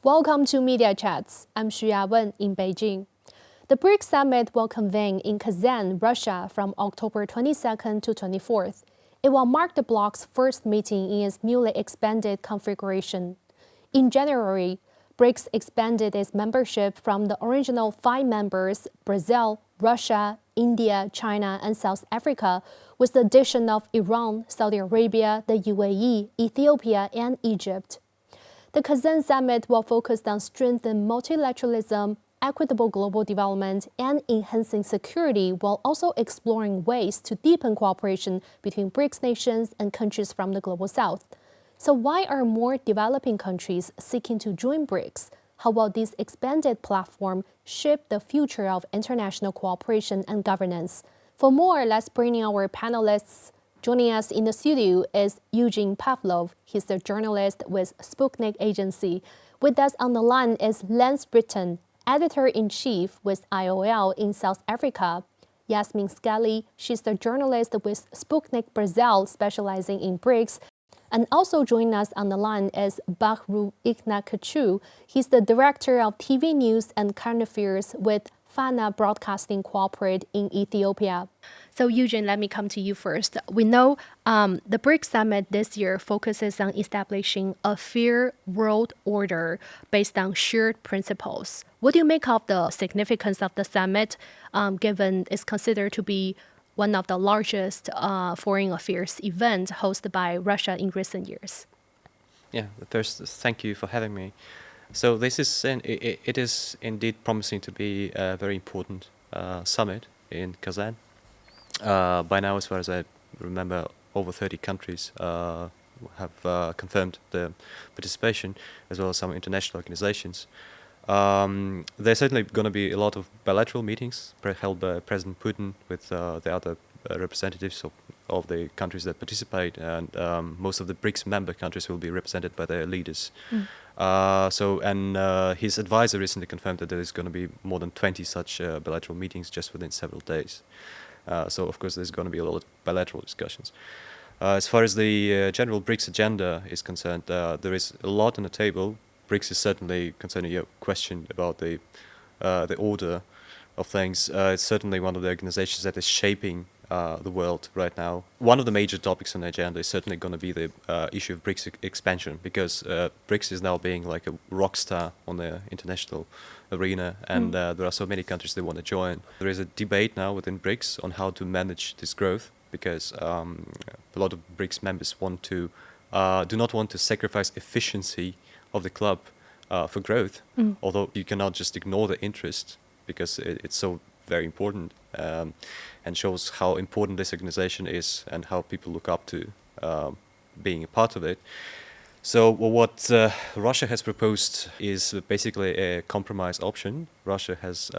Welcome to Media Chats. I'm Yasmin in Beijing. The BRICS Summit will convene in Kazan, Russia from October 22nd to 24th. It will mark the bloc's first meeting in its newly expanded configuration. In January, BRICS expanded its membership from the original 5 members, Brazil, Russia, India, China, and South Africa, with the addition of Iran, Saudi Arabia, the UAE, Ethiopia, and Egypt. The Kazan Summit will focus on strengthening multilateralism, equitable global development, and enhancing security, while also exploring ways to deepen cooperation between BRICS nations and countries from the Global South. So why are more developing countries seeking to join BRICS? How will this expanded platform shape the future of international cooperation and governance? For more, let's bring in our panelists. Joining us in the studio is Evgenii Pavlov. He's the journalist with Sputnik Agency. With us on the line is Witten, editor-in-chief with IOL in South Africa. Yasmin Scali, she's the journalist with Sputnik Brasil, specializing in BRICS. And also joining us on the line is Baharu Yidnekachew. He's the director of TV news and current affairs with Fana Broadcasting Corporate in Ethiopia. So Evgenii, let me come to you first. We know the BRICS Summit this year focuses on establishing a fair world order based on shared principles. What do you make of the significance of the summit, given it's considered to be one of the largest foreign affairs events hosted by Russia in recent years? Yeah, first, thank you for having me. So this is it is indeed promising to be a very important summit in Kazan. By now, as far as I remember, over 30 countries have confirmed the participation, as well as some international organizations. There's certainly going to be a lot of bilateral meetings held by President Putin with the other representatives of the countries that participate, and most of the BRICS member countries will be represented by their leaders. His advisor recently confirmed that there is going to be more than 20 such bilateral meetings just within several days. So, of course, there's going to be a lot of bilateral discussions. As far as the general BRICS agenda is concerned, there is a lot on the table. BRICS is certainly, concerning your question about the order of things, it's certainly one of the organizations that is shaping the world right now. One of the major topics on the agenda is certainly going to be the issue of BRICS expansion, because BRICS is now being like a rock star on the international arena, and there are so many countries that want to join. There is a debate now within BRICS on how to manage this growth, because a lot of BRICS members do not want to sacrifice efficiency of the club for growth, although you cannot just ignore the interest, because it's so very important, and shows how important this organization is and how people look up to being a part of it. So what Russia has proposed is basically a compromise option. Russia has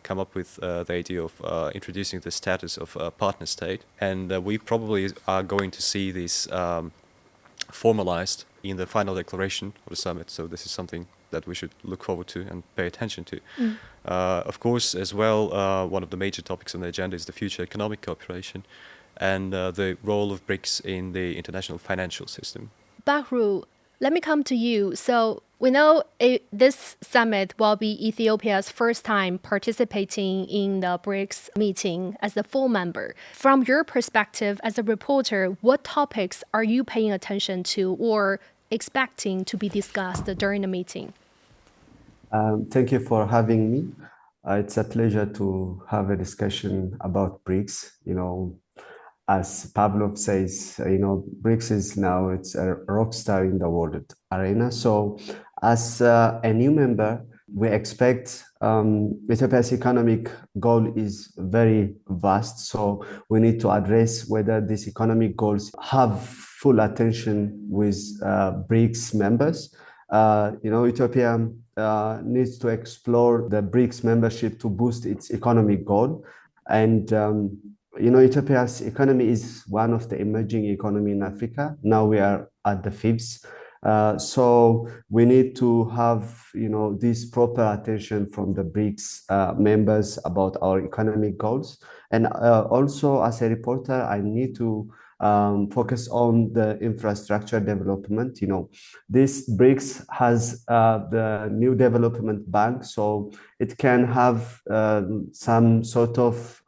come up with the idea of introducing the status of a partner state, and we probably are going to see this formalized in the final declaration of the summit. So this is something that we should look forward to and pay attention to. Of course, as well, one of the major topics on the agenda is the future economic cooperation and the role of BRICS in the international financial system. Baharu, let me come to you. So we know this summit will be Ethiopia's first time participating in the BRICS meeting as a full member. From your perspective as a reporter, what topics are you paying attention to or expecting to be discussed during the meeting? Thank you for having me. It's a pleasure to have a discussion about BRICS. As Pavlov says, BRICS is now it's a rock star in the world arena. So as a new member, we expect Ethiopia's economic goal is very vast. So we need to address whether these economic goals have full attention with BRICS members. Ethiopia needs to explore the BRICS membership to boost its economic goal. And Ethiopia's economy is one of the emerging economy in Africa. Now we are at the fifth. So we need to have, this proper attention from the BRICS members about our economic goals. And also as a reporter, I need to focus on the infrastructure development. This BRICS has the New Development Bank, so it can have some sort of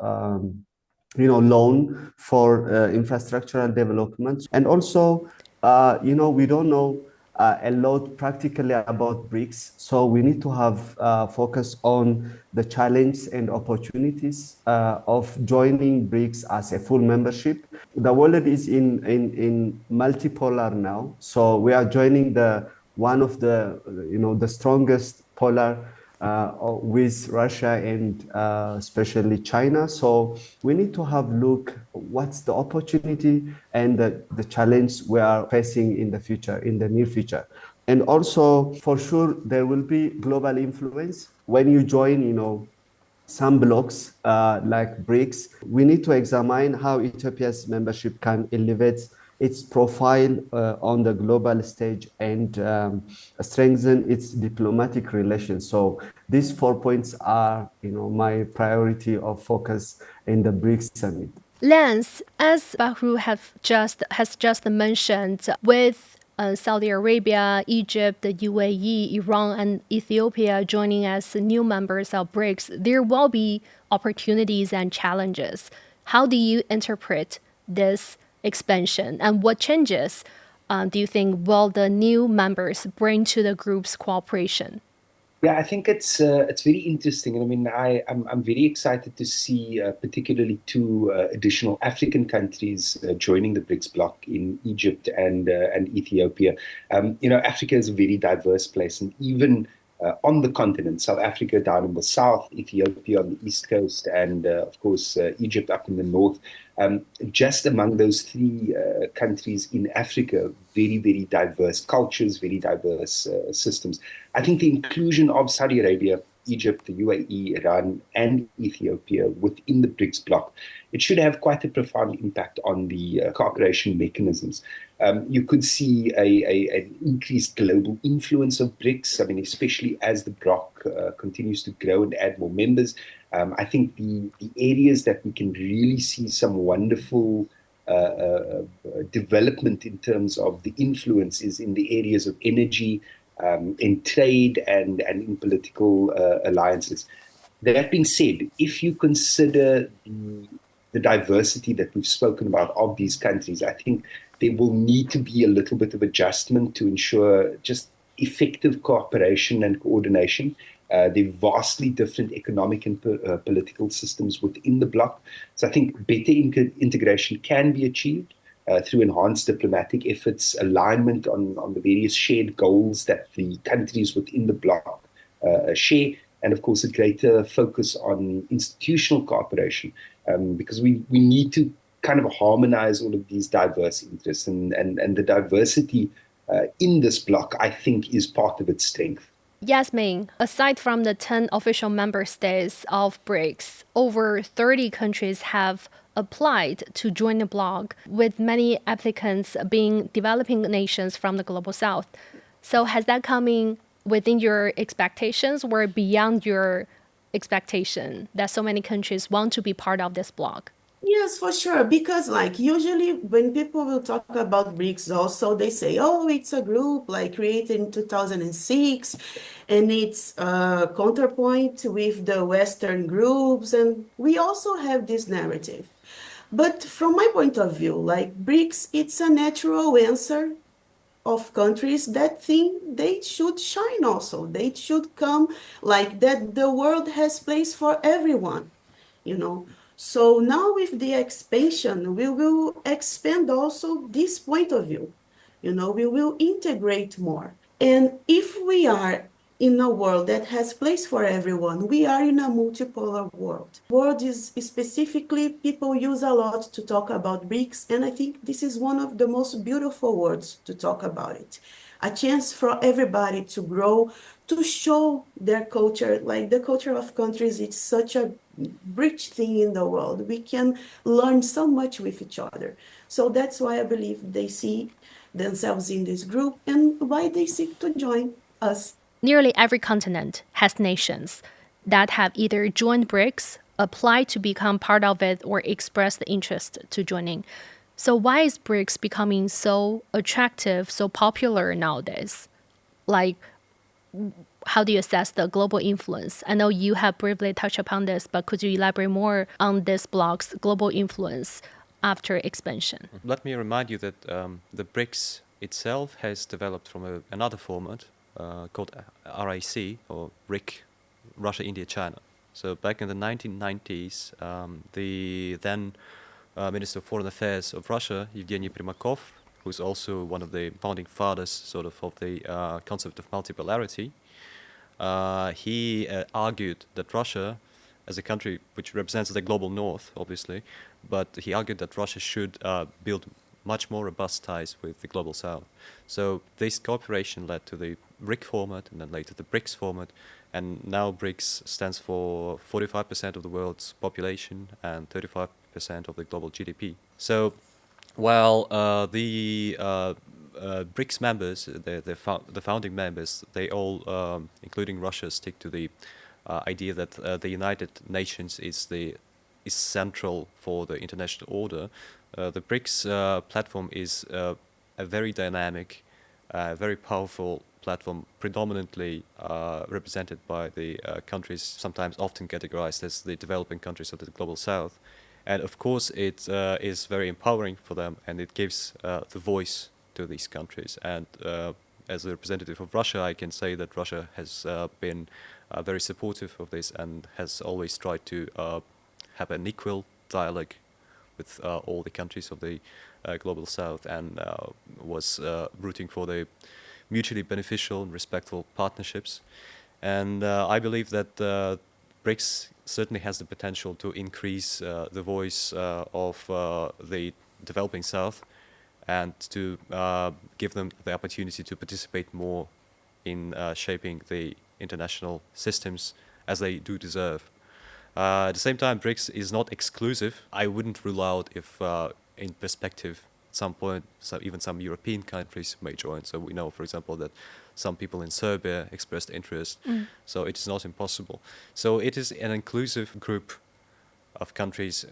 loan for infrastructural development. And also, we don't know a lot practically about BRICS, so we need to have focus on the challenge and opportunities of joining BRICS as a full membership. The world is in multipolar now, so we are joining the one of the strongest polar with Russia and especially China. So we need to have look what's the opportunity and the challenge we are facing in the future, in the near future. And also, for sure, there will be global influence when you join, some blocks like BRICS. We need to examine how Ethiopia's membership can elevate its profile on the global stage and strengthen its diplomatic relations. So these 4 points are, my priority of focus in the BRICS summit. Lance, as Baharu has just mentioned, with Saudi Arabia, Egypt, the UAE, Iran, and Ethiopia joining as new members of BRICS, there will be opportunities and challenges. How do you interpret this expansion, and what changes do you think will the new members bring to the group's cooperation? Yeah, I think it's very interesting. I mean, I'm very excited to see particularly two additional African countries joining the BRICS bloc in Egypt and Ethiopia. Africa is a very diverse place, and even on the continent, South Africa down in the south, Ethiopia on the east coast, and of course Egypt up in the north. Just among those three countries in Africa, very, very diverse cultures, very diverse systems. I think the inclusion of Saudi Arabia, Egypt, the UAE, Iran, and Ethiopia within the BRICS bloc, it should have quite a profound impact on the cooperation mechanisms. You could see an increased global influence of BRICS, I mean, especially as the bloc continues to grow and add more members. I think the areas that we can really see some wonderful development in terms of the influence is in the areas of energy, in trade, and in political alliances. That being said, if you consider the diversity that we've spoken about of these countries, I think there will need to be a little bit of adjustment to ensure just effective cooperation and coordination. They're vastly different economic and political systems within the bloc. So I think better integration can be achieved through enhanced diplomatic efforts, alignment on the various shared goals that the countries within the bloc share, and of course a greater focus on institutional cooperation, because we need to kind of harmonize all of these diverse interests, and the diversity in this bloc, I think, is part of its strength. Yasmin, aside from the 10 official member states of BRICS, over 30 countries have applied to join the bloc, with many applicants being developing nations from the global south. So has that come in within your expectations or beyond your expectation that so many countries want to be part of this bloc? Yes, for sure. Because usually when people will talk about BRICS also, they say, oh, it's a group created in 2006 and it's a counterpoint with the Western groups. And we also have this narrative. But from my point of view, BRICS, it's a natural answer of countries that think they should shine also. They should come that the world has place for everyone, So now with the expansion, we will expand also this point of view. We will integrate more. And if we are in a world that has place for everyone, we are in a multipolar world. World is specifically, people use a lot to talk about BRICS, and I think this is one of the most beautiful words to talk about it. A chance for everybody to grow, to show their culture, the culture of countries, it's such a rich thing in the world. We can learn so much with each other. So that's why I believe they see themselves in this group and why they seek to join us. Nearly every continent has nations that have either joined BRICS, applied to become part of it, or expressed the interest to joining. So why is BRICS becoming so attractive, so popular nowadays? Like, how do you assess the global influence? I know you have briefly touched upon this, but could you elaborate more on this bloc's global influence after expansion? Let me remind you that the BRICS itself has developed from another format called RIC, or RIC, Russia, India, China. So back in the 1990s, the then Minister of Foreign Affairs of Russia, Evgenii Pavlov, who's also one of the founding fathers sort of the concept of multipolarity, he argued that Russia, as a country which represents the global north, obviously, but he argued that Russia should build much more robust ties with the global south. So this cooperation led to the RIC format and then later the BRICS format, and now BRICS stands for 45% of the world's population and 35% of the global GDP. So while the BRICS members, the founding members, they all, including Russia, stick to the idea that the United Nations is central for the international order. The BRICS platform is a very dynamic, very powerful platform, predominantly represented by the countries sometimes often categorized as the developing countries of the global south. And of course, it is very empowering for them, and it gives the voice to these countries. And as a representative of Russia, I can say that Russia has been very supportive of this and has always tried to have an equal dialogue with all the countries of the global south, and was rooting for the mutually beneficial and respectful partnerships. And I believe that BRICS certainly has the potential to increase the voice of the developing South, and to give them the opportunity to participate more in shaping the international systems as they do deserve. At the same time, BRICS is not exclusive. I wouldn't rule out if, in perspective, at some point, even some European countries may join. So we know, for example, that some people in Serbia expressed interest. So it is not impossible. So it is an inclusive group of countries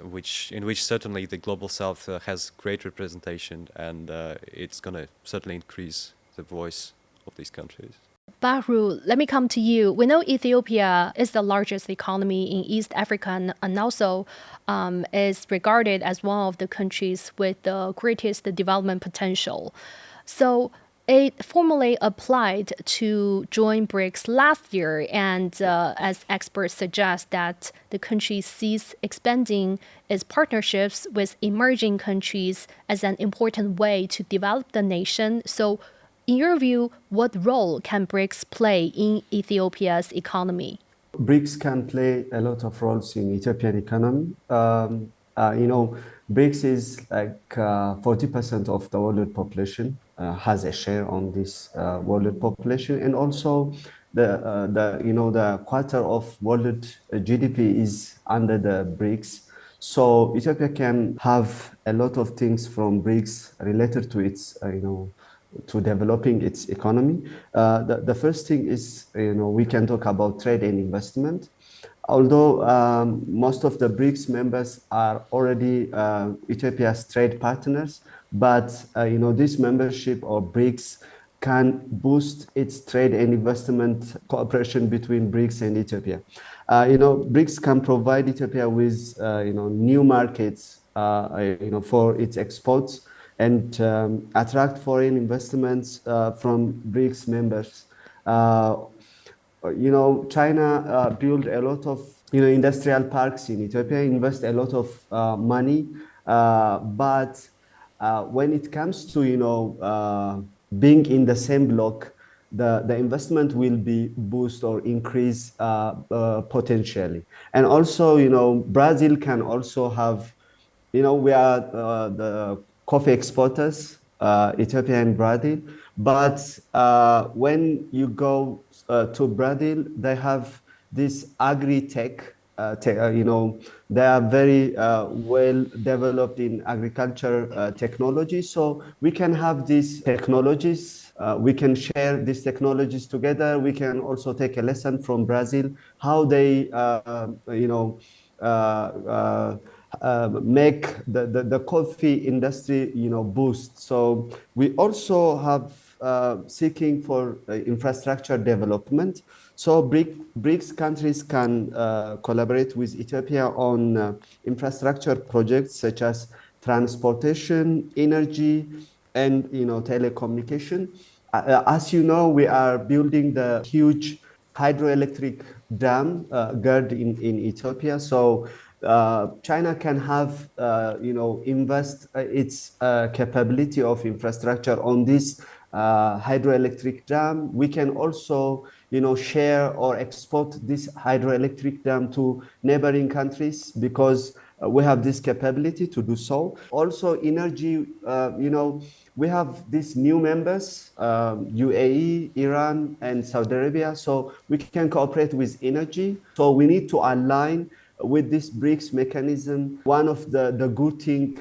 in which certainly the global south has great representation, and it's going to certainly increase the voice of these countries. Baharu, let me come to you. We know Ethiopia is the largest economy in East Africa, and also is regarded as one of the countries with the greatest development potential. So it formally applied to join BRICS last year, and as experts suggest that the country sees expanding its partnerships with emerging countries as an important way to develop the nation. So in your view, what role can BRICS play in Ethiopia's economy? BRICS can play a lot of roles in Ethiopian economy. BRICS is like 40% of the world population has a share on this world population, and also the quarter of world GDP is under the BRICS. So Ethiopia can have a lot of things from BRICS related to its to developing its economy. The first thing is, we can talk about trade and investment. Although most of the BRICS members are already Ethiopia's trade partners, but this membership or BRICS can boost its trade and investment cooperation between BRICS and Ethiopia. BRICS can provide Ethiopia with new markets for its exports, and attract foreign investments from BRICS members. China built a lot of industrial parks in Ethiopia, invest a lot of money, but when it comes to being in the same block, the investment will be boost or increase potentially. And also, Brazil can also have, we are the coffee exporters, Ethiopia and Brazil. But when you go to Brazil, they have this agri-tech. They are very well developed in agriculture technology. So we can have these technologies. We can share these technologies together. We can also take a lesson from Brazil, how they, make the coffee industry, boost. So we also have seeking for infrastructure development. So BRICS countries can collaborate with Ethiopia on infrastructure projects such as transportation, energy, and telecommunication. As you know, we are building the huge hydroelectric dam GERD in Ethiopia. So China can have, invest its capability of infrastructure on this hydroelectric dam. We can also, share or export this hydroelectric dam to neighboring countries because we have this capability to do so. Also, energy, we have these new members, UAE, Iran, and Saudi Arabia. So we can cooperate with energy. So we need to align with this BRICS mechanism. One of the good thing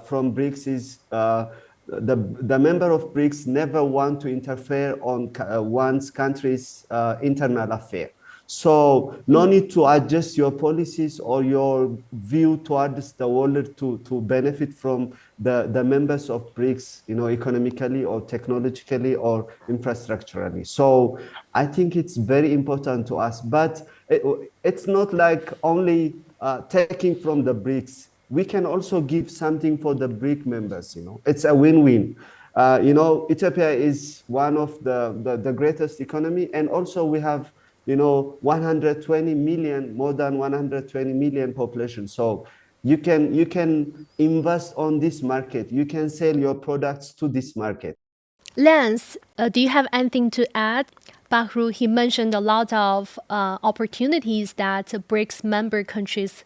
from BRICS is the member of BRICS never want to interfere on one's country's internal affair. So no need to adjust your policies or your view towards the world to benefit from the members of BRICS, economically or technologically or infrastructurally. So I think it's very important to us, but it's not like only taking from the BRICS. We can also give something for the BRIC members. It's a win-win. Ethiopia is one of the greatest economy, and also we have 120 million, more than 120 million population. So you can invest on this market. You can sell your products to this market. Lance, do you have anything to add? Baharu, he mentioned a lot of opportunities that BRICS member countries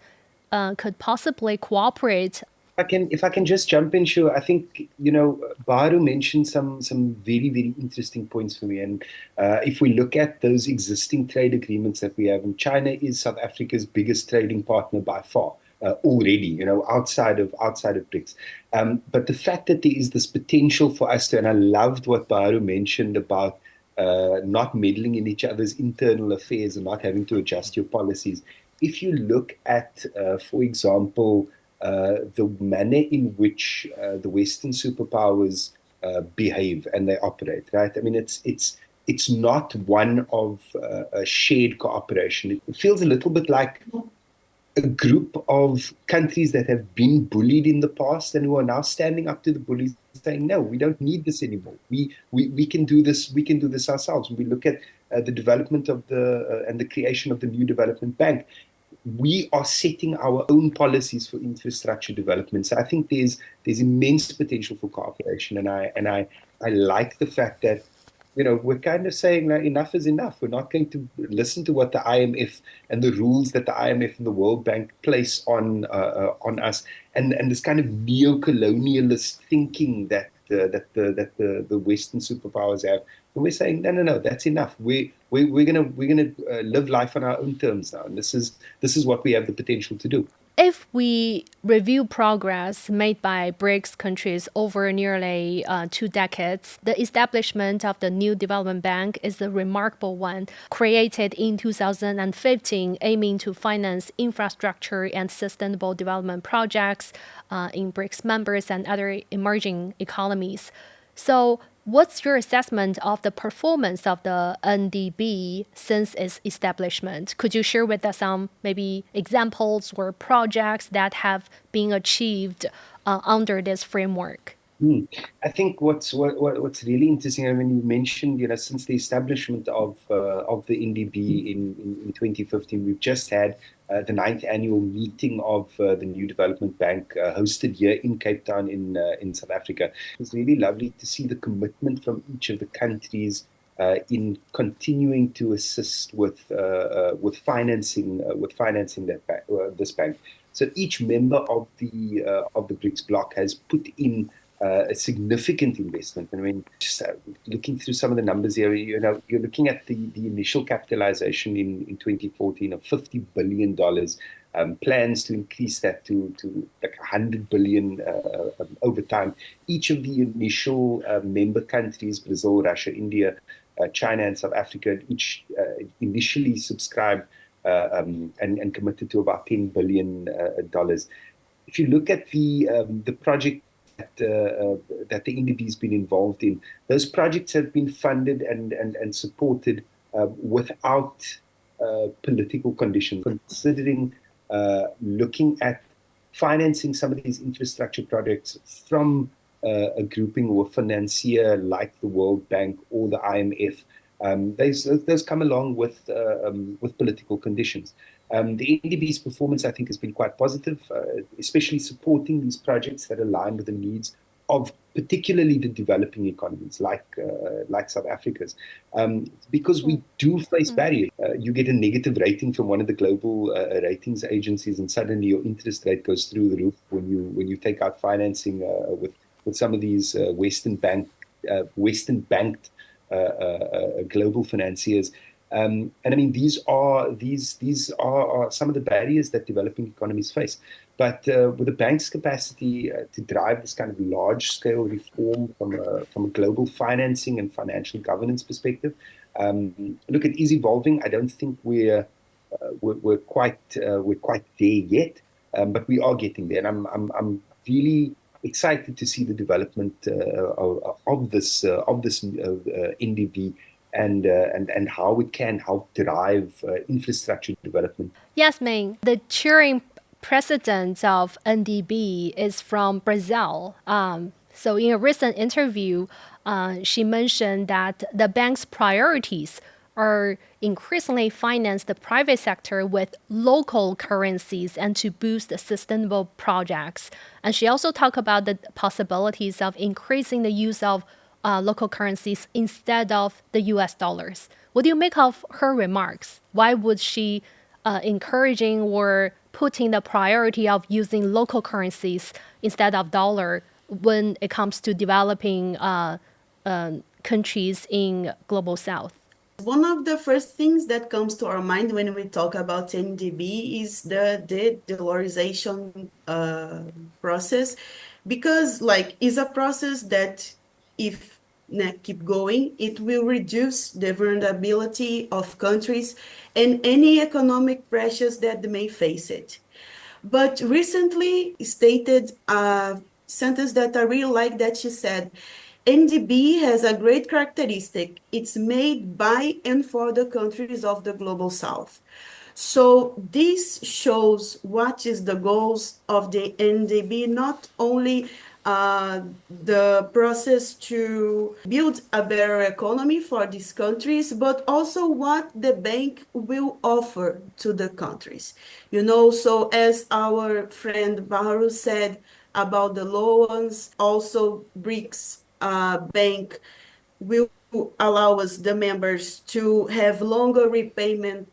could possibly cooperate. If I can just jump in, sure. I think, Baharu mentioned some very, very interesting points for me. And if we look at those existing trade agreements that we have, and China is South Africa's biggest trading partner by far. Already, outside of BRICS. But the fact that there is this potential for us to, and I loved what Baharu mentioned about not meddling in each other's internal affairs and not having to adjust your policies. If you look at, for example, the manner in which the Western superpowers behave and they operate, right? I mean, it's not one of a shared cooperation. It feels a little bit like a group of countries that have been bullied in the past and who are now standing up to the bullies saying, no, we don't need this anymore. We can do this. We can do this ourselves. When we look at the development of and the creation of the new development bank, we are setting our own policies for infrastructure development. So I think there's immense potential for cooperation, and I like the fact that we're kind of saying that enough is enough. We're not going to listen to what the IMF and the rules that the IMF and the World Bank place on us, and this kind of neo-colonialist thinking that the Western superpowers have. And we're saying no, that's enough. We're gonna live life on our own terms now, and this is what we have the potential to do. If we review progress made by BRICS countries over nearly 2 decades, the establishment of the new development bank is a remarkable one, created in 2015, aiming to finance infrastructure and sustainable development projects in BRICS members and other emerging economies. So, what's your assessment of the performance of the NDB since its establishment? Could you share with us some maybe examples or projects that have been achieved under this framework? I think what's really interesting, I mean, you mentioned, since the establishment of the NDB in 2015, we've just had the 9th annual meeting of the New Development Bank hosted here in Cape Town in South Africa. It was really lovely to see the commitment from each of the countries in continuing to assist with financing this bank. So each member of the BRICS bloc has put in a significant investment. And I mean, just looking through some of the numbers here, you're looking at the initial capitalization in 2014 of $50 billion, plans to increase that to like $100 billion over time. Each of the initial member countries, Brazil, Russia, India, China, and South Africa, each initially subscribed and committed to about $10 billion. if you look at the project that the NDB has been involved in, those projects have been funded and supported without political conditions, considering looking at financing some of these infrastructure projects from a grouping or a financier like the World Bank or the IMF. Those come along with political conditions. The NDB's performance, I think, has been quite positive, especially supporting these projects that align with the needs of particularly the developing economies like South Africa's, because we do face barriers. You get a negative rating from one of the global ratings agencies, and suddenly your interest rate goes through the roof when you take out financing with some of these Western banked global financiers. And I mean, these are some of the barriers that developing economies face. But with the bank's capacity to drive this kind of large-scale reform from a global financing and financial governance perspective, look, it is evolving. I don't think we're quite there yet, but we are getting there. And I'm really excited to see the development of this NDB and how it can help drive infrastructure development. Yasmin, the cheering president of NDB is from Brazil. So in a recent interview, she mentioned that the bank's priorities are increasingly finance the private sector with local currencies and to boost sustainable projects. And she also talked about the possibilities of increasing the use of local currencies instead of the US dollars. What do you make of her remarks? Why would she encouraging or putting the priority of using local currencies instead of dollar when it comes to developing countries in global south? One of the first things that comes to our mind when we talk about NDB is the de-dollarization process, because it's a process that if keep going, it will reduce the vulnerability of countries and any economic pressures that they may face it. But recently stated a sentence that I really like that she said, NDB has a great characteristic. It's made by and for the countries of the global south. So this shows what is the goals of the NDB, not only the process to build a better economy for these countries, but also what the bank will offer to the countries. So as our friend Baharu said about the loans, also BRICS bank will allow us, the members, to have longer repayment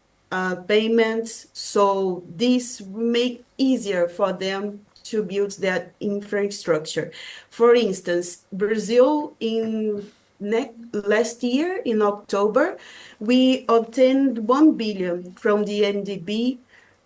payments. So this will make easier for them to build that infrastructure. For instance, Brazil last year in October, we obtained 1 billion from the NDB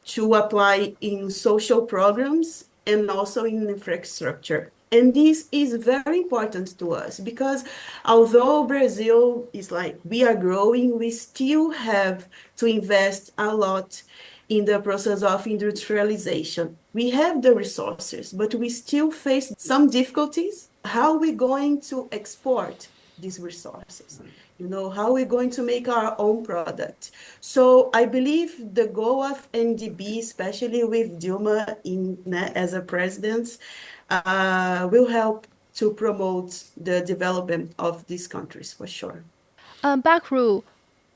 to apply in social programs and also in infrastructure. And this is very important to us because although Brazil is we are growing, we still have to invest a lot in the process of industrialization. We have the resources, but we still face some difficulties. How are we going to export these resources? How are we going to make our own product? So I believe the goal of NDB, especially with Dilma as a president, will help to promote the development of these countries for sure. Baharu,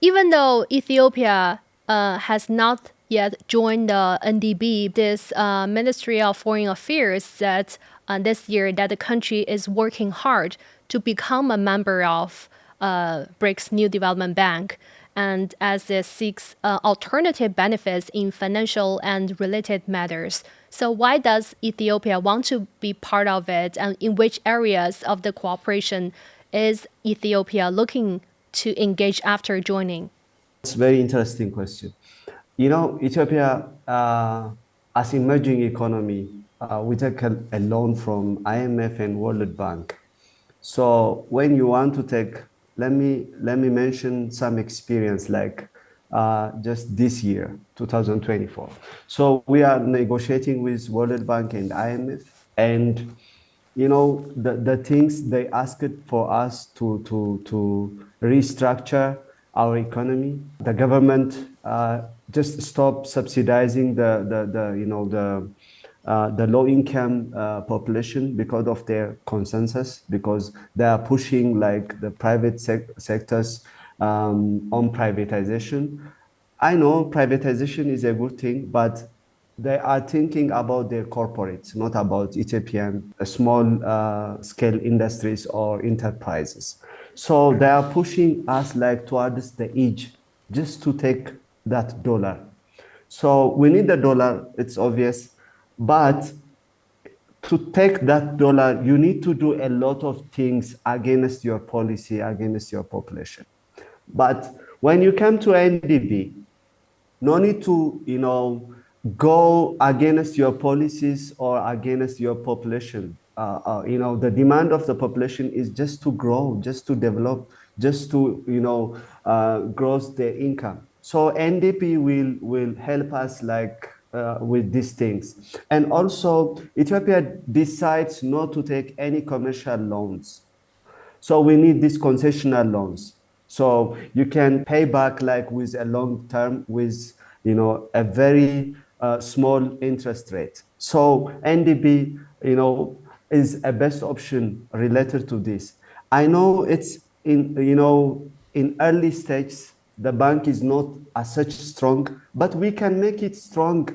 even though Ethiopia has not yet joined the NDB, this Ministry of Foreign Affairs said this year that the country is working hard to become a member of BRICS New Development Bank, and as it seeks alternative benefits in financial and related matters. So why does Ethiopia want to be part of it, and in which areas of the cooperation is Ethiopia looking to engage after joining? It's a very interesting question. Ethiopia, as emerging economy, we take a loan from IMF and World Bank. So when you want to take, let me mention some experience. Like just this year, 2024. So we are negotiating with World Bank and IMF, and the things they asked for us to restructure our economy. The government just stop subsidizing the low income population because of their consensus, because they are pushing like the private sectors on privatization. I know privatization is a good thing, but they are thinking about their corporates, not about Ethiopian small scale industries or enterprises. So they are pushing us like towards the edge just to take that dollar. So we need the dollar, it's obvious, but to take that dollar, you need to do a lot of things against your policy, against your population. But when you come to NDB, no need to go against your policies or against your population. The demand of the population is just to grow, just to develop, just to grow their income. So NDP will help us like with these things. And also Ethiopia decides not to take any commercial loans, so we need these concessional loans. So you can pay back like with a long term with a very small interest rate. So NDB is a best option related to this. I know it's in early stages the bank is not as such strong, but we can make it strong.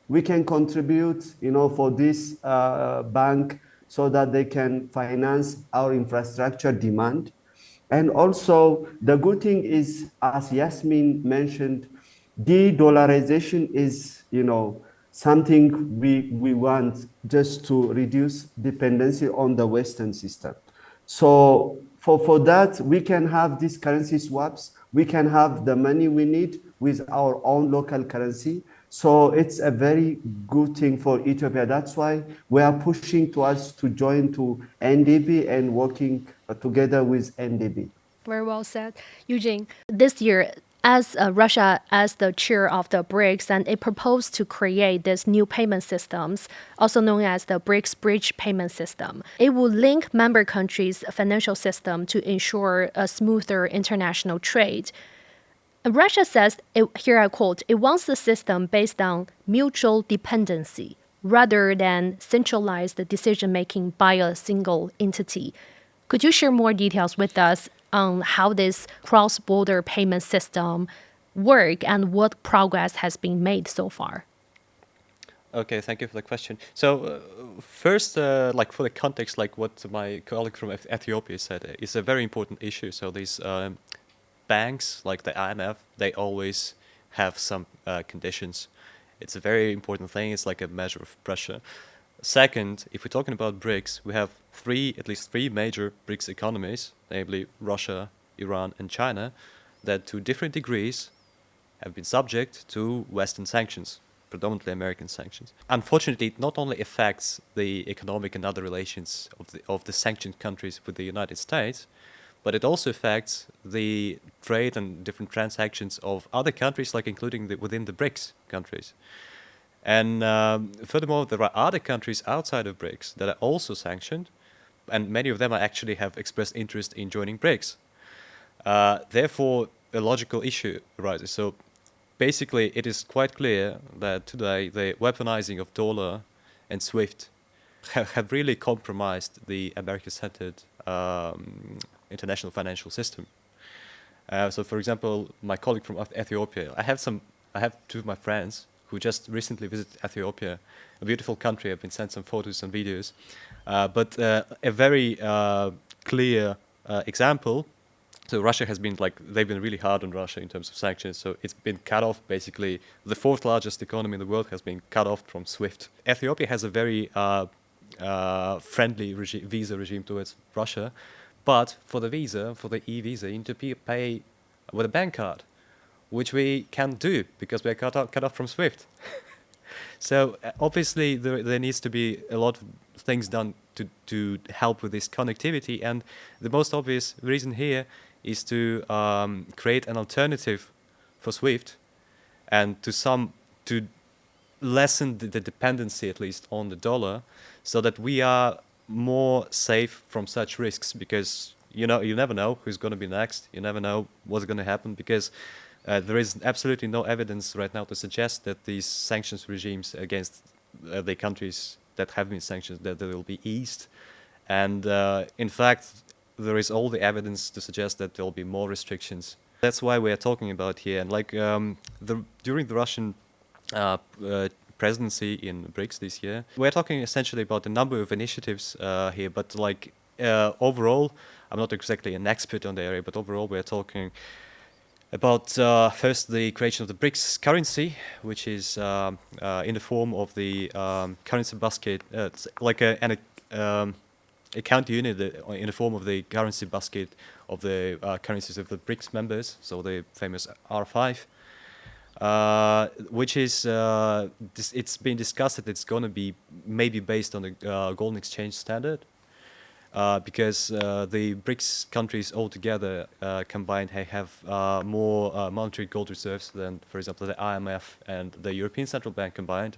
We can contribute for this bank so that they can finance our infrastructure demand. And also the good thing is, as Yasmin mentioned, de-dollarization is something we want just to reduce dependency on the Western system. So for that, we can have these currency swaps. We can have the money we need with our own local currency. So it's a very good thing for Ethiopia. That's why we are pushing towards to join to NDB and working together with NDB. Very well said. Eugene, this year, as Russia as the chair of the BRICS, and it proposed to create this new payment systems, also known as the BRICS Bridge Payment System. It will link member countries' financial system to ensure a smoother international trade. And Russia says, here I quote, it wants the system based on mutual dependency rather than centralized decision-making by a single entity. Could you share more details with us on how this cross-border payment system work and what progress has been made so far? Okay, thank you for the question. So first, like for the context, like what my colleague from Ethiopia said, is a very important issue. So these banks, like the IMF, they always have some conditions. It's a very important thing. It's like a measure of pressure. Second, if we're talking about BRICS, we have at least three major BRICS economies, namely Russia, Iran, and China, that to different degrees have been subject to Western sanctions, predominantly American sanctions. Unfortunately, it not only affects the economic and other relations of the sanctioned countries with the United States, but it also affects the trade and different transactions of other countries, like including within the BRICS countries. And furthermore, there are other countries outside of BRICS that are also sanctioned, and many of them actually have expressed interest in joining BRICS. Therefore, a logical issue arises. So basically, it is quite clear that today the weaponizing of dollar and SWIFT have really compromised the American-centered international financial system. So, for example, my colleague from Ethiopia, I have two of my friends who just recently visited Ethiopia, a beautiful country. I've been sent some photos and videos. But a very clear example, so Russia has been they've been really hard on Russia in terms of sanctions. So it's been cut off, basically, the fourth largest economy in the world has been cut off from SWIFT. Ethiopia has a very friendly visa regime towards Russia. But for the e-visa, you need to pay with a bank card, which we can't do because we're cut off from SWIFT. So obviously there needs to be a lot of things done to help with this connectivity, and the most obvious reason here is to create an alternative for SWIFT, and to lessen the dependency at least on the dollar, so that we are more safe from such risks, because you never know who's going to be next. You never know what's going to happen, because there is absolutely no evidence right now to suggest that these sanctions regimes against the countries that have been sanctioned, that they will be eased. And in fact, there is all the evidence to suggest that there will be more restrictions. That's why we are talking about here. And like during the Russian presidency in BRICS this year, we're talking essentially about a number of initiatives here. But like overall, I'm not exactly an expert on the area, but overall we're talking about first the creation of the BRICS currency, which is in the form of the currency basket, it's like an account unit in the form of the currency basket of the currencies of the BRICS members, so the famous R5, which is, it's been discussed that it's going to be maybe based on the golden exchange standard, because the BRICS countries altogether combined have more monetary gold reserves than, for example, the IMF and the European Central Bank combined.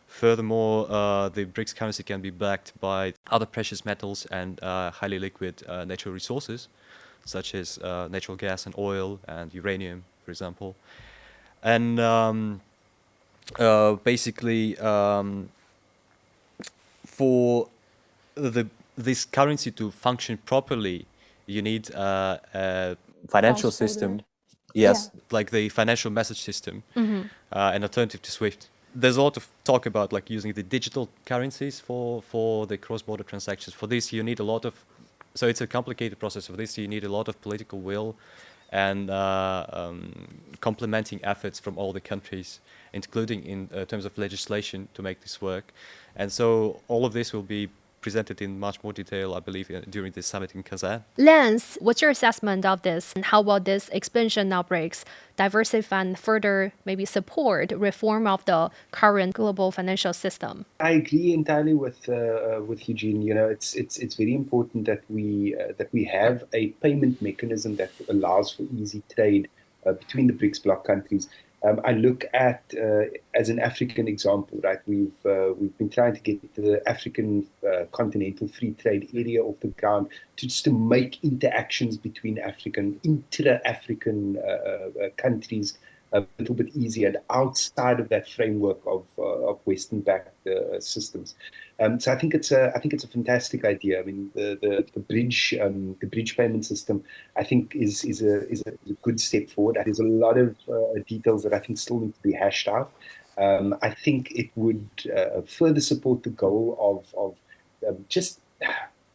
Furthermore, the BRICS currency can be backed by other precious metals and highly liquid natural resources, such as natural gas and oil and uranium, for example. And basically, for this currency to function properly, you need a financial system. Yes, like the financial message system, an alternative to SWIFT. There's a lot of talk about like using the digital currencies for the cross-border transactions. For this, you need a lot of, so it's a complicated process. For this, you need a lot of political will and complementing efforts from all the countries, including in terms of legislation, to make this work. And so all of this will be presented in much more detail, I believe, during this summit in Kazan. Lance, what's your assessment of this? And how will this expansion of BRICS diversify and further maybe support reform of the current global financial system? I agree entirely with Eugene. You know, it's very important that we have a payment mechanism that allows for easy trade between the BRICS bloc countries. I look at as an African example, right? We've been trying to get the African continental free trade area off the ground just to make interactions between intra-African countries a little bit easier and outside of that framework of Western-backed systems. So I think it's a fantastic idea. I mean, the bridge payment system, I think, is a good step forward. There's a lot of details that I think still need to be hashed out. I think it would further support the goal of just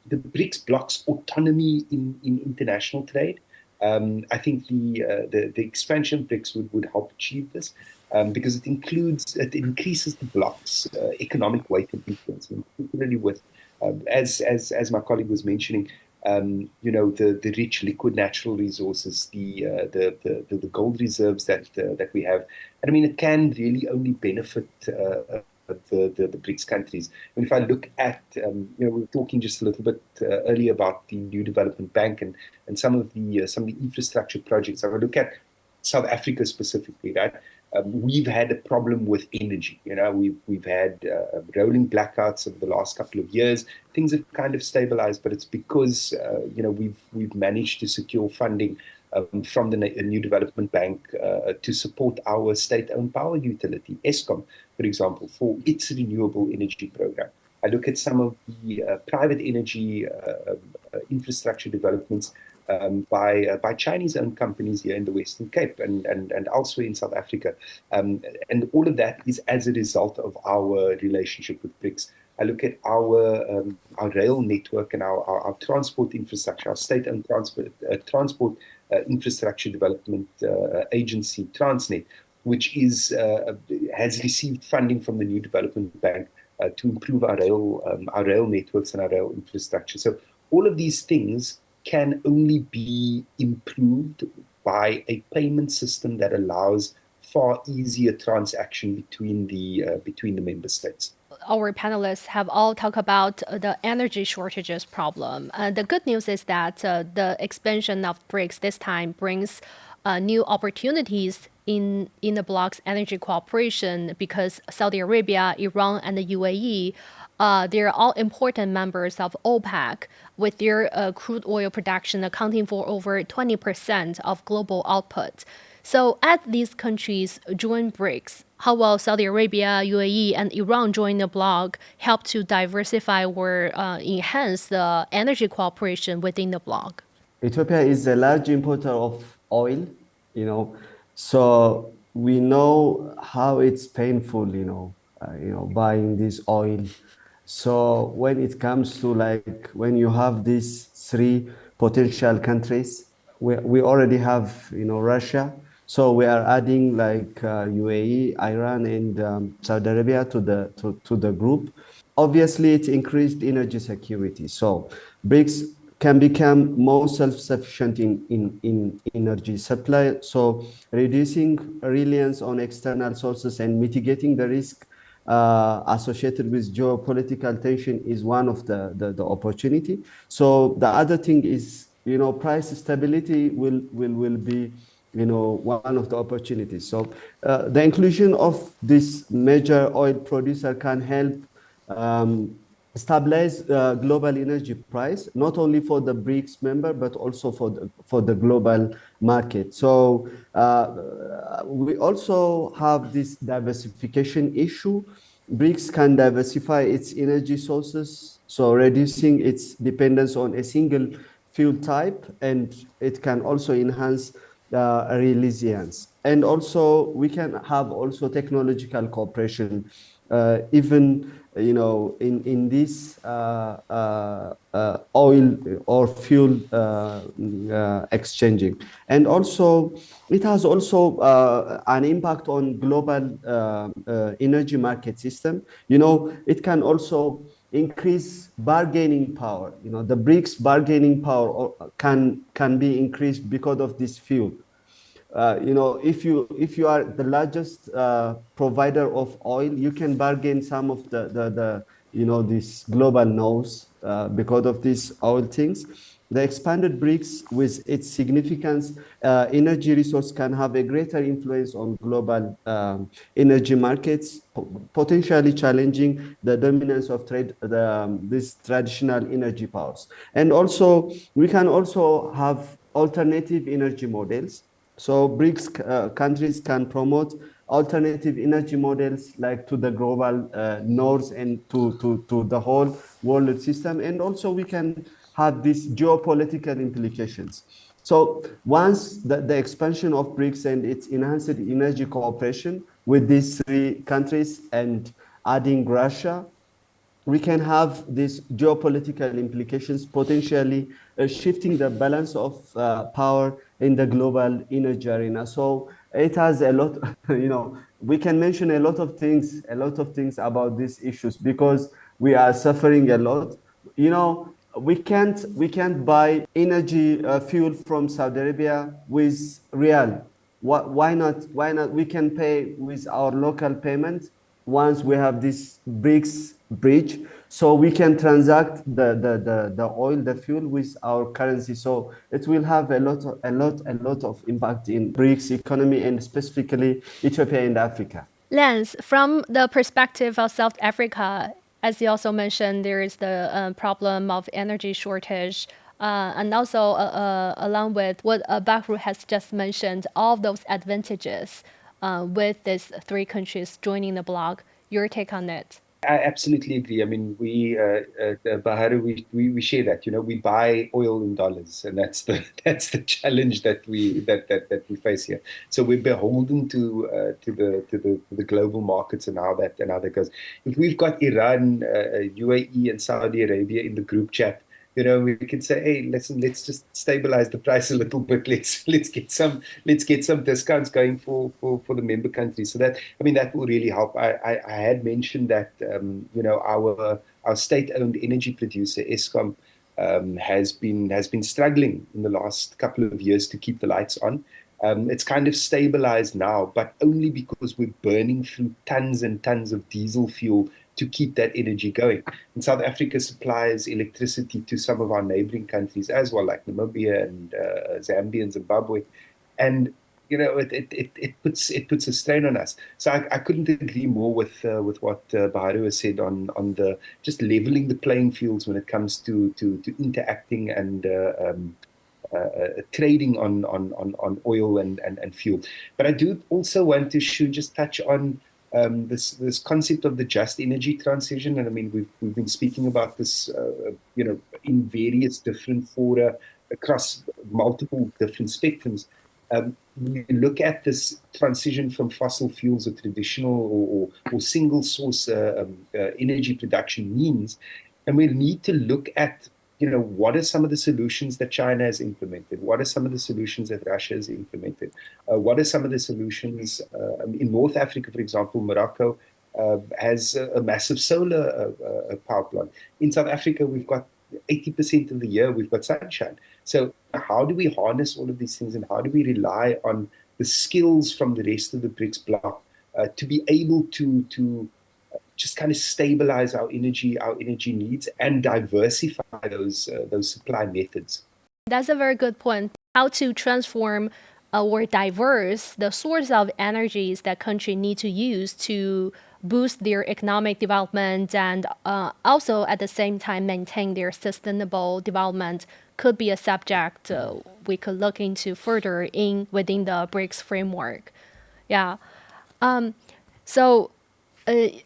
the BRICS bloc's autonomy in international trade. I think the expansion of BRICS would help achieve this, because it increases the bloc's economic weight and influence, and particularly with, as my colleague was mentioning, the rich liquid natural resources, the gold reserves that we have. And I mean, it can really only benefit the BRICS countries. And if I look at, we were talking just a little bit earlier about the New Development Bank and some of the infrastructure projects. If I look at South Africa specifically, right? We've had a problem with energy. We've had rolling blackouts over the last couple of years. Things have kind of stabilized, but it's because we've managed to secure funding from the New Development Bank to support our state-owned power utility, Eskom, for example, for its renewable energy program. I look at some of the private energy infrastructure developments by Chinese-owned companies here in the Western Cape and elsewhere in South Africa. And all of that is as a result of our relationship with BRICS. I look at our rail network and our transport infrastructure, our state-owned transport infrastructure development agency, Transnet, which has received funding from the New Development Bank to improve our rail networks and our rail infrastructure. So all of these things can only be improved by a payment system that allows far easier transaction between the member states. Our panelists have all talked about the energy shortages problem. The good news is that the expansion of BRICS this time brings new opportunities in the bloc's energy cooperation because Saudi Arabia, Iran, and the UAE, they're all important members of OPEC, with their crude oil production accounting for over 20% of global output. So as these countries join BRICS, how will Saudi Arabia, UAE, and Iran join the bloc help to diversify or enhance the energy cooperation within the bloc? Ethiopia is a large importer of oil, so we know how it's painful, buying this oil. So when it comes to like when you have these three potential countries, we already have Russia, so we are adding like UAE, Iran, and Saudi Arabia to the group. Obviously, it increased energy security. So BRICS can become more self-sufficient in energy supply. So reducing reliance on external sources and mitigating the risk associated with geopolitical tension is one of the opportunity. So the other thing is, price stability will be, one of the opportunities. So the inclusion of this major oil producer can help stabilize global energy price, not only for the BRICS member, but also for the global market. So we also have this diversification issue. BRICS can diversify its energy sources, so reducing its dependence on a single fuel type, and it can also enhance resilience. And also we can have also technological cooperation, even in this oil or fuel exchanging. And also it has also an impact on global energy market system. It can also increase bargaining power. The BRICS bargaining power can be increased because of this fuel. If you are the largest provider of oil, you can bargain some of the these global nodes because of these oil things. The expanded BRICS, with its significance, energy resource can have a greater influence on global energy markets, potentially challenging the dominance of these traditional energy powers. And also, we can also have alternative energy models. So BRICS countries can promote alternative energy models like to the global north and to the whole world system. And also we can have these geopolitical implications. So once the expansion of BRICS and its enhanced energy cooperation with these three countries and adding Russia, we can have these geopolitical implications, potentially shifting the balance of power in the global energy arena. So it has a lot, we can mention a lot of things about these issues because we are suffering a lot. We can't buy energy fuel from Saudi Arabia with real. Why not? Why not? We can pay with our local payment once we have this BRICS bridge, so we can transact the oil, the fuel with our currency. So it will have a lot of impact in BRICS economy and specifically Ethiopia and Africa. Lance, from the perspective of South Africa, as you also mentioned, there is the problem of energy shortage. And also, along with what Baharu has just mentioned, all of those advantages with these three countries joining the bloc. Your take on it? I absolutely agree. I mean, Baharu, we share that. We buy oil in dollars, and that's the challenge that we face here. So we're beholden to the global markets and how that goes. If we've got Iran, UAE, and Saudi Arabia in the group chat, we can say, hey, listen, let's just stabilize the price a little bit. Let's get some discounts going for the member countries. So that will really help. I had mentioned that our state-owned energy producer Eskom has been struggling in the last couple of years to keep the lights on. It's kind of stabilized now, but only because we're burning through tons and tons of diesel fuel to keep that energy going. And South Africa supplies electricity to some of our neighboring countries as well, like Namibia and Zambia and Zimbabwe. And it puts a strain on us. So I couldn't agree more with what Baharu has said on the just leveling the playing fields when it comes to interacting and trading on oil and fuel. But I do also want to just touch on this concept of the just energy transition. And I mean, we've been speaking about this, in various different fora across multiple different spectrums. When you look at this transition from fossil fuels or traditional or single source energy production means, and we need to look at what are some of the solutions that China has implemented? What are some of the solutions that Russia has implemented? What are some of the solutions in North Africa, for example, Morocco has a massive solar power plant. In South Africa, we've got 80% of the year, we've got sunshine. So how do we harness all of these things, and how do we rely on the skills from the rest of the BRICS bloc to be able to just kind of stabilize our energy needs and diversify those supply methods. That's a very good point. How to transform or diverse the source of energies that country need to use to boost their economic development and also at the same time maintain their sustainable development could be a subject we could look into further within the BRICS framework. Yeah. So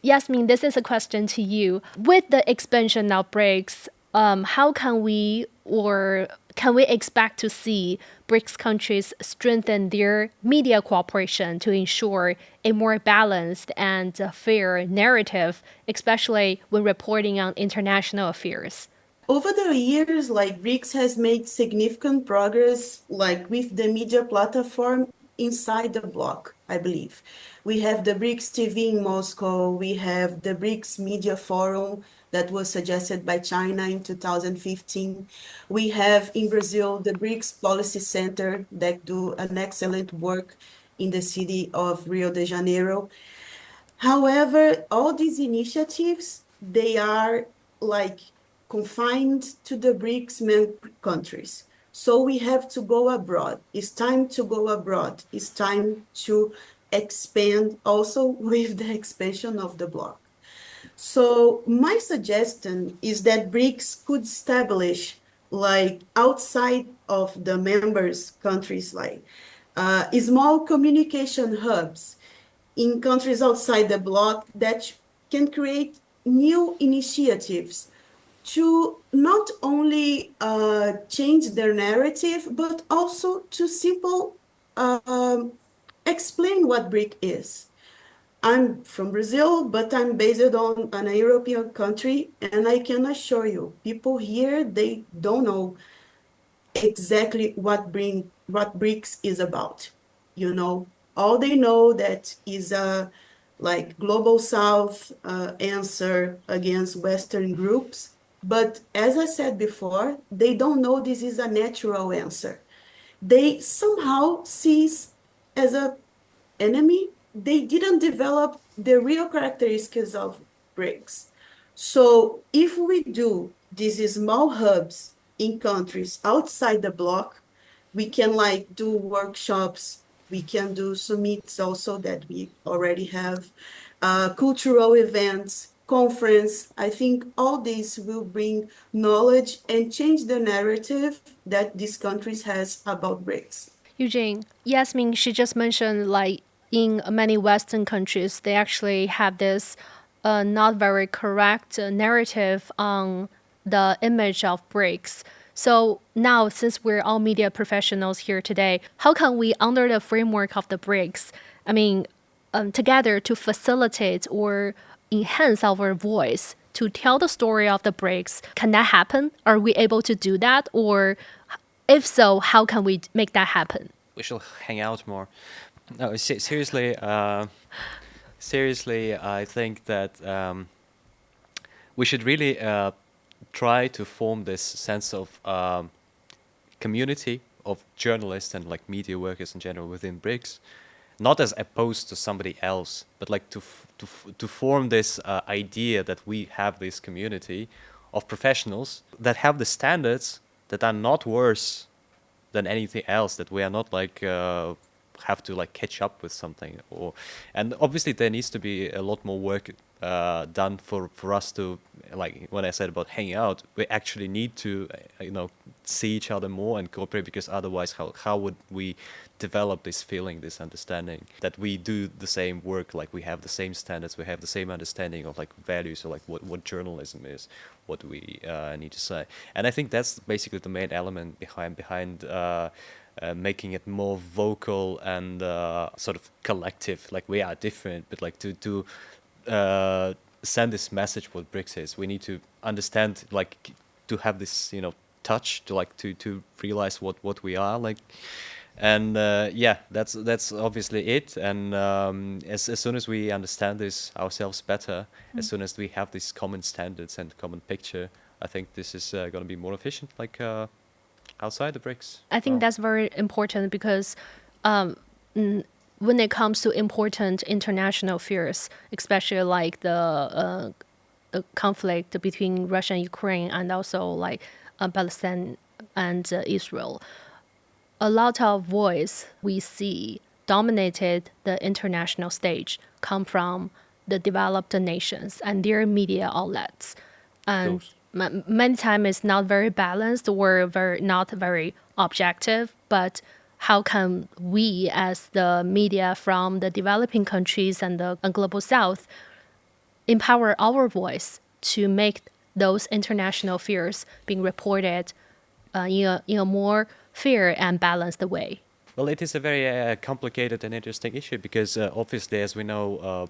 Yasmin, this is a question to you. With the expansion of BRICS, how can we expect to see BRICS countries strengthen their media cooperation to ensure a more balanced and fair narrative, especially when reporting on international affairs? Over the years, like BRICS has made significant progress, like with the media platform inside the bloc, I believe. We have the BRICS TV in Moscow. We have the BRICS Media Forum that was suggested by China in 2015. We have in Brazil the BRICS Policy Center that do an excellent work in the city of Rio de Janeiro. However, all these initiatives, they are like confined to the BRICS member countries. So we have to go abroad. It's time to go abroad. It's time to expand also with the expansion of the bloc. So my suggestion is that BRICS could establish like outside of the members countries like small communication hubs in countries outside the bloc that can create new initiatives to not only change their narrative, but also to explain what BRIC is. I'm from Brazil, but I'm based on an European country, and I can assure you, people here, they don't know exactly what BRICS is about. All they know that is a like global South answer against Western groups. But as I said before, they don't know this is a natural answer. They somehow see as a enemy. They didn't develop the real characteristics of BRICS. So if we do these small hubs in countries outside the bloc, we can like do workshops, we can do summits also that we already have, cultural events, conference. I think all this will bring knowledge and change the narrative that these countries has about BRICS. Eugene, Yasmin, she just mentioned like in many Western countries, they actually have this not very correct narrative on the image of BRICS. So now, since we're all media professionals here today, how can we, under the framework of the BRICS, together to facilitate or enhance our voice to tell the story of the BRICS? Can that happen? Are we able to do that? Or if so, how can we make that happen? We shall hang out more. No, seriously, I think that we should really try to form this sense of community of journalists and like media workers in general within BRICS, not as opposed to somebody else, but like to form this idea that we have this community of professionals that have the standards that are not worse than anything else, that we are not like have to like catch up with something, and obviously there needs to be a lot more work done for us to, like when I said about hanging out, we actually need to see each other more and cooperate, because otherwise how would we develop this feeling, this understanding that we do the same work, like we have the same standards, we have the same understanding of like values, or like what journalism is, what we need to say. And I think that's basically the main element behind making it more vocal and sort of collective, like we are different, but like to send this message what BRICS is. We need to understand, like to have this touch to realize what we are like. And that's obviously it. And as soon as we understand this ourselves better, as soon as we have these common standards and common picture, I think this is going to be more efficient, like outside the BRICS. I think that's very important, because when it comes to important international affairs, especially like the conflict between Russia and Ukraine, and also like Palestine and Israel, a lot of voice we see dominated the international stage come from the developed nations and their media outlets. And many times it's not very balanced or not very objective, but how can we as the media from the developing countries and the global south empower our voice to make those international affairs being reported in a more fair and balanced way? Well, it is a very complicated and interesting issue, because obviously, as we know,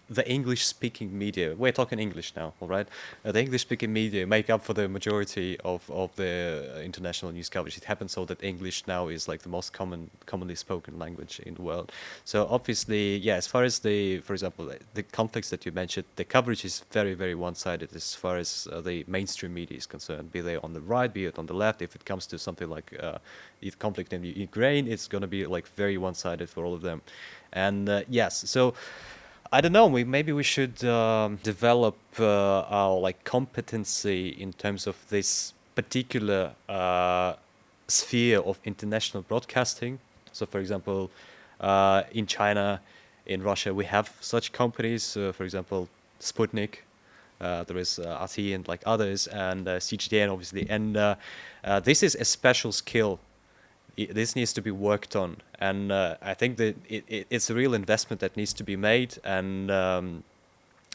the English-speaking media, we're talking English now, all right? The English-speaking media make up for the majority of the international news coverage. It happens so that English now is like the most commonly spoken language in the world. So obviously, yeah, as far as for example, the conflicts that you mentioned, the coverage is very, very one-sided as far as the mainstream media is concerned, be they on the right, be it on the left. If it comes to something like the conflict in Ukraine, it's going to be like very one-sided for all of them. And yes, so I don't know. Maybe we should develop our like competency in terms of this particular sphere of international broadcasting. So, for example, in China, in Russia, we have such companies. For example, Sputnik. There is RT and like others, and CGTN obviously. And this is a special skill. This needs to be worked on, and I think that it's a real investment that needs to be made. And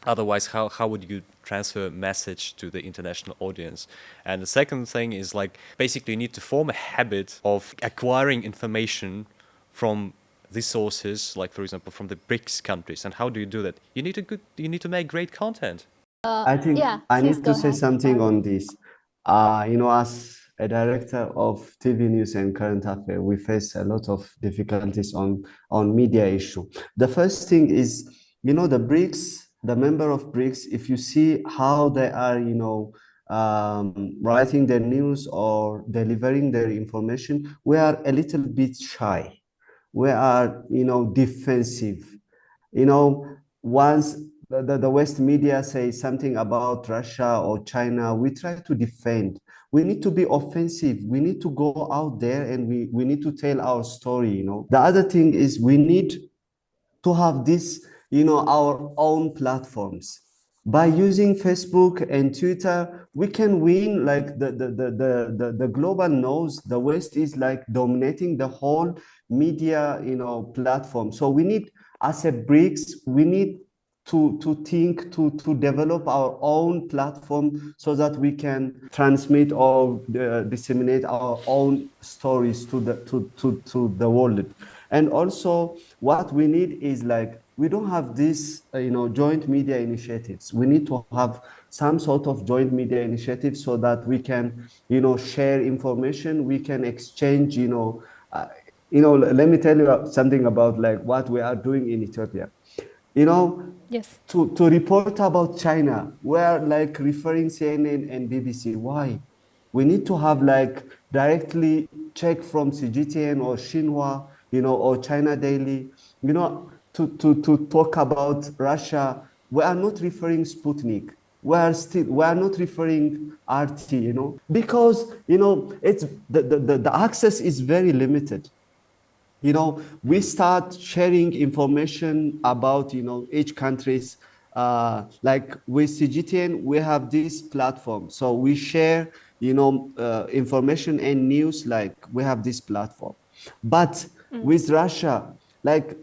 otherwise, how would you transfer a message to the international audience? And the second thing is like basically you need to form a habit of acquiring information from these sources, like for example from the BRICS countries. And how do you do that? You need to make great content. I think I need to say something on this. As a director of TV news and current affairs, we face a lot of difficulties on media issue. The first thing is, the BRICS, the member of BRICS, if you see how they are, writing their news or delivering their information, we are a little bit shy. We are, defensive. Once the West media say something about Russia or China, we try to defend. We need to be offensive. We need to go out there and we need to tell our story. The other thing is we need to have this, our own platforms. By using Facebook and Twitter, we can win. Like the global knows the West is like dominating the whole media, platform. So we need, as a BRICS, we need to think to develop our own platform so that we can transmit or disseminate our own stories to the world. And also what we need is like, we don't have this joint media initiatives. We need to have some sort of joint media initiative so that we can share information, we can exchange. Let me tell you something about like what we are doing in Ethiopia. Yes. To report about China, we're like referring CNN and BBC. Why? We need to have like directly check from CGTN or Xinhua, or China Daily, to talk about Russia. We are not referring Sputnik. We are not referring RT, because it's the access is very limited. we start sharing information about, each country's, like with CGTN, we have this platform. So we share, information and news, like we have this platform. But with Russia, like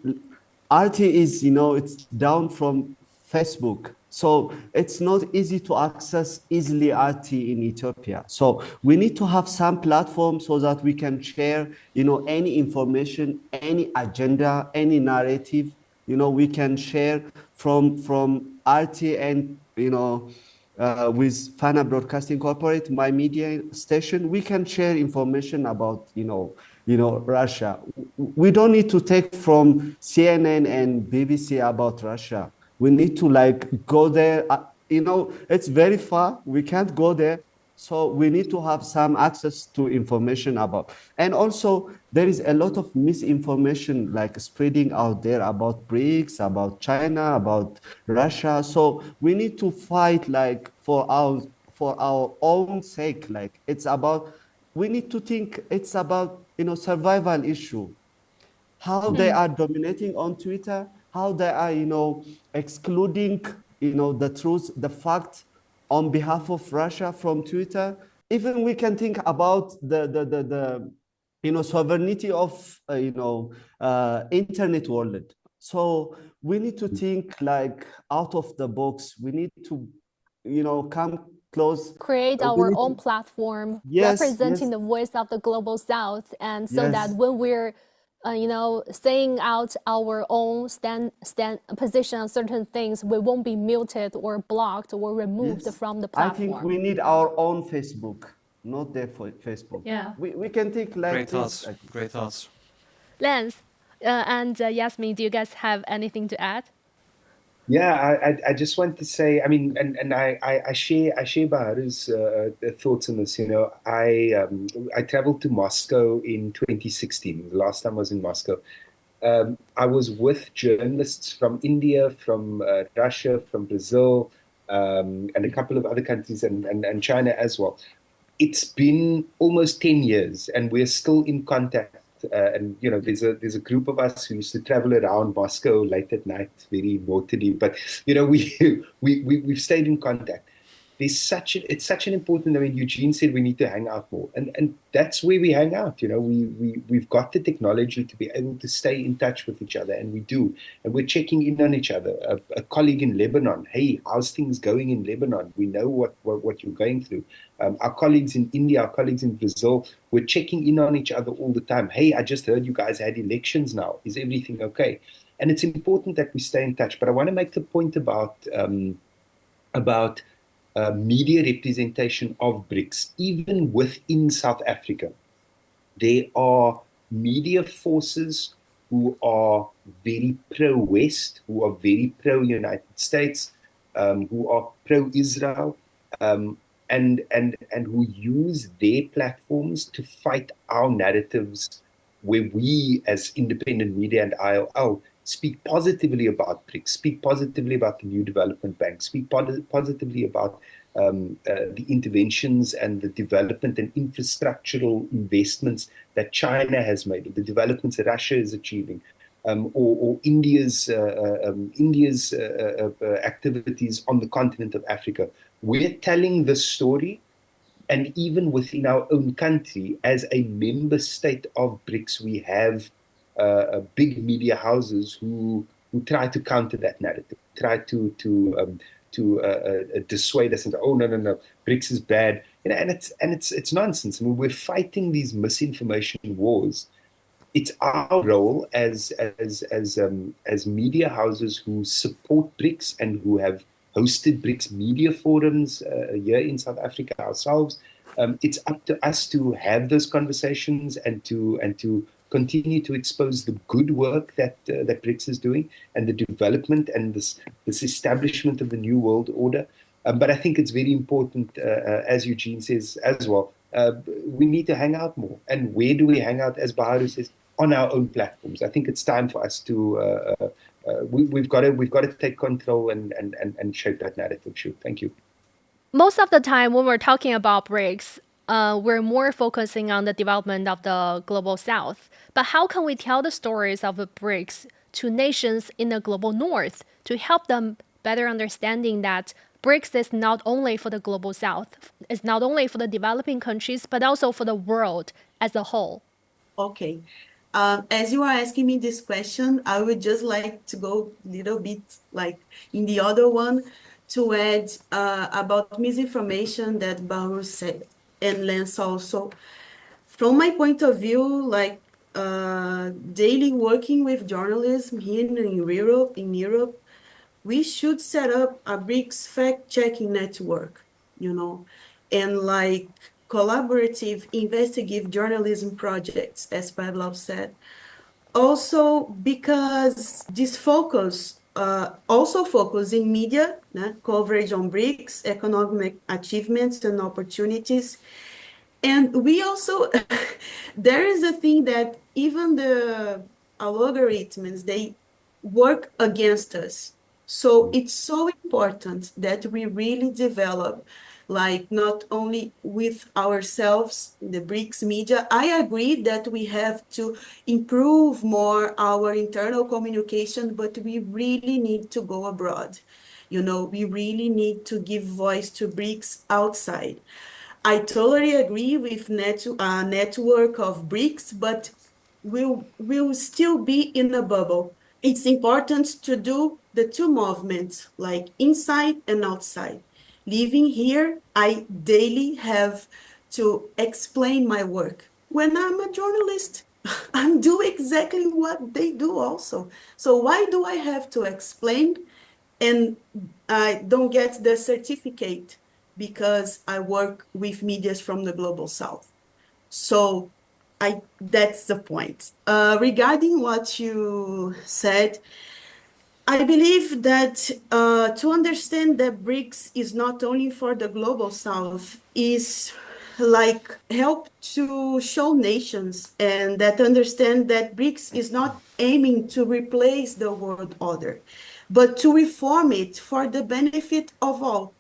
RT is, it's down from Facebook. So it's not easy to access easily RT in Ethiopia. So we need to have some platform so that we can share, any information, any agenda, any narrative, we can share from RT and, with Fana Broadcasting Corporate, my media station, we can share information about, Russia. We don't need to take from CNN and BBC about Russia. We need to like go there. It's very far. We can't go there. So we need to have some access to information about. And also, there is a lot of misinformation like spreading out there about BRICS, about China, about Russia. So we need to fight like for our own sake. Like it's about, we need to think it's about, survival issue, how they are dominating on Twitter, how they are, excluding, the truth, the fact on behalf of Russia from Twitter. Even we can think about the sovereignty of, internet world. So we need to think like out of the box. We need to, come close. Create We our need own to, platform yes, representing yes, the voice of the global south, and so that yes, when we're saying out our own stand position on certain things, we won't be muted or blocked or removed yes. from the I think platform. we need our own Facebook, not their Facebook. Yeah. We can think like Great this. thoughts. Great thoughts. Lance and Yasmin, do you guys have anything to add? Yeah, I just want to say, I mean, and I share Baharu's thoughts on this. I traveled to Moscow in 2016. The last time I was in Moscow. I was with journalists from India, from Russia, from Brazil, and a couple of other countries, and China as well. It's been almost 10 years, and we're still in contact. And there's a group of us who used to travel around Moscow late at night, very naughtily. But we've stayed in contact. It's such an important. I mean, Eugene said we need to hang out more, and that's where we hang out. We've got the technology to be able to stay in touch with each other, and we do, and we're checking in on each other. A colleague in Lebanon, hey, how's things going in Lebanon? We know what you're going through. Our colleagues in India, our colleagues in Brazil, we're checking in on each other all the time. Hey, I just heard you guys had elections now. Is everything okay? And it's important that we stay in touch. But I want to make the point about media representation of BRICS, even within South Africa. There are media forces who are very pro-West, who are very pro-United States, who are pro-Israel, and who use their platforms to fight our narratives, where we, as independent media and IOL, speak positively about BRICS, speak positively about the New Development Bank, speak positively about the interventions and the development and infrastructural investments that China has made, the developments that Russia is achieving, or India's activities on the continent of Africa. We're telling the story, and even within our own country, as a member state of BRICS, we have big media houses who try to counter that narrative, try to dissuade us and say, oh no, BRICS is bad, and it's nonsense. I mean, we're fighting these misinformation wars. It's our role as media houses who support BRICS and who have hosted BRICS media forums here in South Africa ourselves. It's up to us to have those conversations and to continue to expose the good work that BRICS is doing, and the development and this establishment of the new world order. But I think it's very important, as Eugene says as well, we need to hang out more. And where do we hang out, as Baharu says? On our own platforms. I think it's time for us to we've got to take control and shape that narrative. Sure. Thank you. Most of the time when we're talking about BRICS, we're more focusing on the development of the global south. But how can we tell the stories of the BRICS to nations in the global north to help them better understanding that BRICS is not only for the global south, it's not only for the developing countries, but also for the world as a whole? Okay. As you are asking me this question, I would just like to go a little bit like in the other one to add about misinformation that Baharu said and Lance also. From my point of view, like daily working with journalism here in Europe, we should set up a BRICS fact-checking network, and like collaborative investigative journalism projects, as Pavlov said. Also, because this focus also focus in media, coverage on BRICS, economic achievements and opportunities. And we also, there is a thing that even the algorithms, they work against us. So it's so important that we really develop, like not only with ourselves, the BRICS media. I agree that we have to improve more our internal communication, but we really need to go abroad. We really need to give voice to BRICS outside. I totally agree with network of BRICS, but we'll still be in a bubble. It's important to do the two movements, like inside and outside. Living here, I daily have to explain my work. When I'm a journalist, I'm doing exactly what they do also. So why do I have to explain and I don't get the certificate because I work with medias from the global south? So that's the point. Regarding what you said, I believe that to understand that BRICS is not only for the global south is like help to show nations and that understand that BRICS is not aiming to replace the world order, but to reform it for the benefit of all.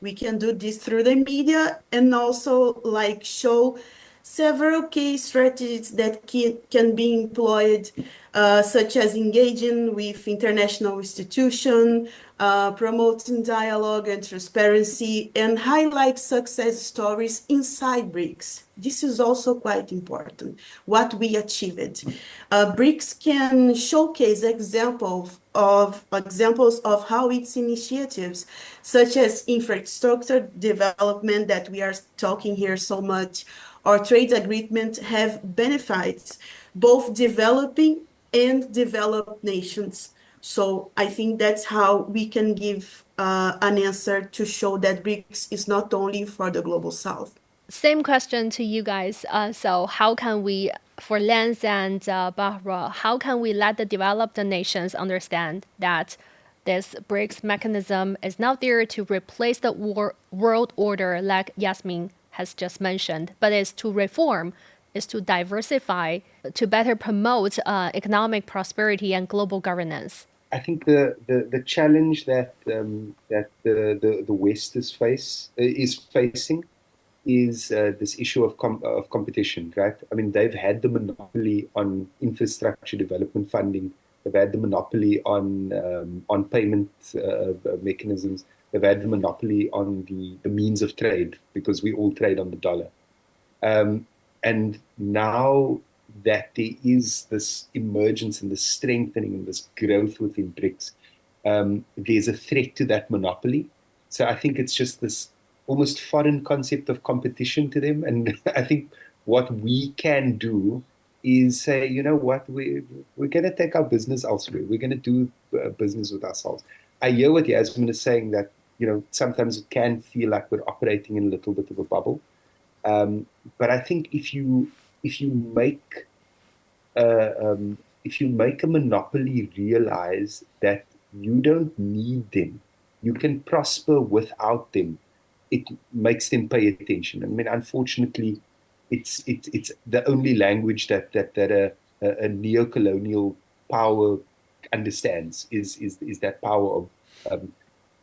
We can do this through the media and also like show several key strategies that can be employed, such as engaging with international institutions, promoting dialogue and transparency, and highlight success stories inside BRICS. This is also quite important, what we achieved. BRICS can showcase examples of how its initiatives, such as infrastructure development that we are talking here so much, or trade agreement have benefits both developing and developed nations. So I think that's how we can give an answer to show that BRICS is not only for the global south. Same question to you guys. So how can we, for Lance and Bahra, how can we let the developed nations understand that this BRICS mechanism is not there to replace the world order like Yasmin has just mentioned, but is to reform, is to diversify, to better promote economic prosperity and global governance? I think the challenge that the West is facing is this issue of competition, right? I mean, they've had the monopoly on infrastructure development funding. They've had the monopoly on payment mechanisms. They've had the monopoly on the means of trade because we all trade on the dollar. And now that there is this emergence and this strengthening and this growth within BRICS, there's a threat to that monopoly. So I think it's just this almost foreign concept of competition to them. And I think what we can do is say, you know what, we're going to take our business elsewhere. We're going to do business with ourselves. I hear what Yasmin is saying, that, sometimes it can feel like we're operating in a little bit of a bubble. But I think if you make if you make a monopoly realize that you don't need them, you can prosper without them, it makes them pay attention. I mean, unfortunately, it's the only language that a neo-colonial power understands is that power of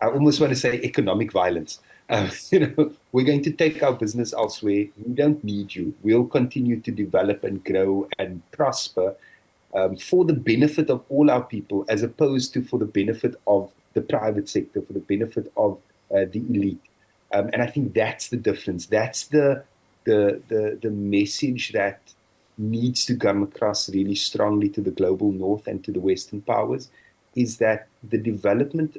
I almost want to say economic violence. We're going to take our business elsewhere. We don't need you. We'll continue to develop and grow and prosper for the benefit of all our people, as opposed to for the benefit of the private sector, for the benefit of the elite. And I think that's the difference. That's the message that needs to come across really strongly to the global north and to the Western powers, is that the development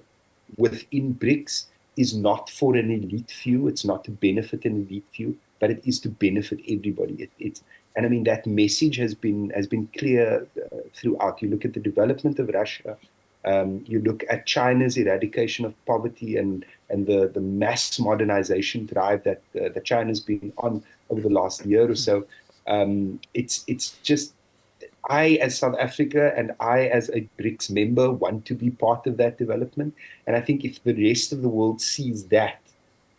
within BRICS is not for an elite few. It's not to benefit an elite few, but it is to benefit everybody. And I mean, that message has been clear throughout. You look at the development of Russia, you look at China's eradication of poverty and the mass modernization drive that China's been on over the last year or so. It's just, I, as South Africa, and I, as a BRICS member, want to be part of that development. And I think if the rest of the world sees that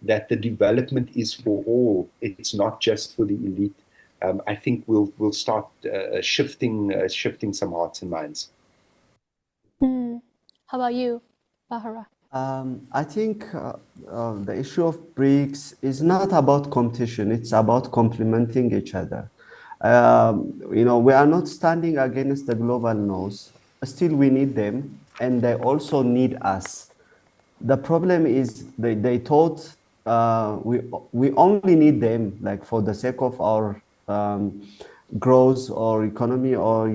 the development is for all, it's not just for the elite, I think we'll start shifting some hearts and minds. How about you, Baharu? I think the issue of BRICS is not about competition, it's about complementing each other. We are not standing against the global north. Still, we need them, and they also need us. The problem is they thought we only need them, like, for the sake of our growth or economy, or